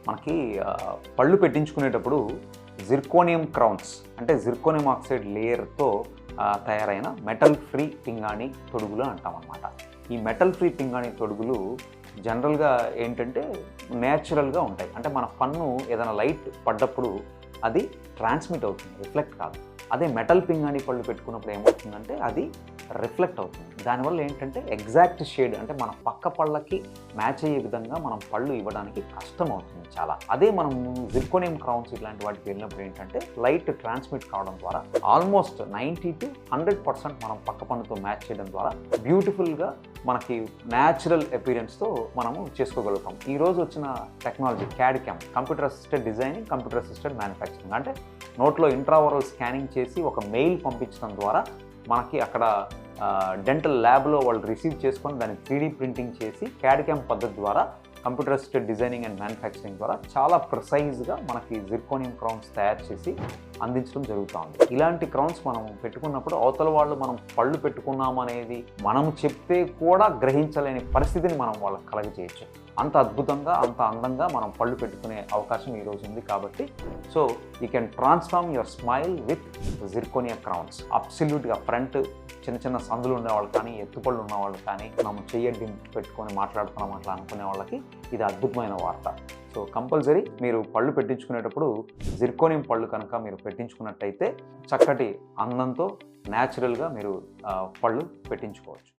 మనకి పళ్ళు పెట్టించుకునేటప్పుడు zirconium crowns అంటే జిర్కోనియం ఆక్సైడ్ లేయర్తో తయారైన మెటల్ ఫ్రీ పింగాణి తొడుగులు అంటామన్నమాట. ఈ మెటల్ ఫ్రీ పింగాణి తొడుగులు జనరల్గా ఏంటంటే న్యాచురల్గా ఉంటాయి. అంటే మన పన్ను ఏదైనా లైట్ పడ్డప్పుడు అది ట్రాన్స్మిట్ అవుతుంది, రిఫ్లెక్ట్ కాదు. అదే మెటల్ పింగాణి పళ్ళు పెట్టుకున్నప్పుడు ఏమవుతుందంటే అది రిఫ్లెక్ట్ అవుతుంది. దానివల్ల ఏంటంటే ఎగ్జాక్ట్ షేడ్ అంటే మన పక్క పళ్ళకి మ్యాచ్ అయ్యే విధంగా మనం పళ్ళు ఇవ్వడానికి కష్టం అవుతుంది చాలా. అదే మనం జిర్కోనియం క్రౌన్స్ ఇలాంటి వాటికి వెళ్ళినప్పుడు ఏంటంటే లైట్ ట్రాన్స్మిట్ కావడం ద్వారా ఆల్మోస్ట్ 90 to 100% మనం పక్క పన్నుతో మ్యాచ్ చేయడం ద్వారా బ్యూటిఫుల్గా మనకి న్యాచురల్ అపీరెన్స్తో మనము చేసుకోగలుగుతాం. ఈరోజు వచ్చిన technology CAD CAM, computer assisted designing, computer assisted manufacturing, అంటే నోట్లో ఇంట్రావరల్ స్కానింగ్ చేసి ఒక మెయిల్ పంపించడం ద్వారా మనకి అక్కడ డెంటల్ ల్యాబ్లో వాళ్ళు రిసీవ్ చేసుకొని దాన్ని 3D ప్రింటింగ్ చేసి CAD CAM పద్ధతి ద్వారా computer assisted designing and manufacturing ద్వారా చాలా ప్రిసైజ్గా మనకి జిర్కోనియం క్రౌన్స్ తయారు చేసి అందించడం జరుగుతుంది. ఇలాంటి క్రౌన్స్ మనం పెట్టుకున్నప్పుడు అవతల వాళ్ళు మనం పళ్ళు పెట్టుకున్నామనేది మనం చెప్తే కూడా గ్రహించలేని పరిస్థితిని మనం వాళ్ళకి కలగజేయచ్చు. అంత అద్భుతంగా, అంత అందంగా మనం పళ్ళు పెట్టుకునే అవకాశం ఈరోజు ఉంది. కాబట్టి so you can transform your smile with zirconium crowns. అబ్సల్యూట్గా ఫ్రంట్ చిన్న చిన్న సందులు ఉండేవాళ్ళు కానీ, ఎత్తుపళ్ళు ఉన్నవాళ్ళు కానీ, మనం చెయ్యడ్డి పెట్టుకొని మాట్లాడుతున్నాం అట్లా అనుకునే వాళ్ళకి ఇది అద్భుతమైన వార్త. సో కంపల్సరీ మీరు పళ్ళు పెట్టించుకునేటప్పుడు జిర్కోనియం పళ్ళు కనుక మీరు పెట్టించుకున్నట్టయితే చక్కటి అందంతో న్యాచురల్గా మీరు పళ్ళు పెట్టించుకోవచ్చు.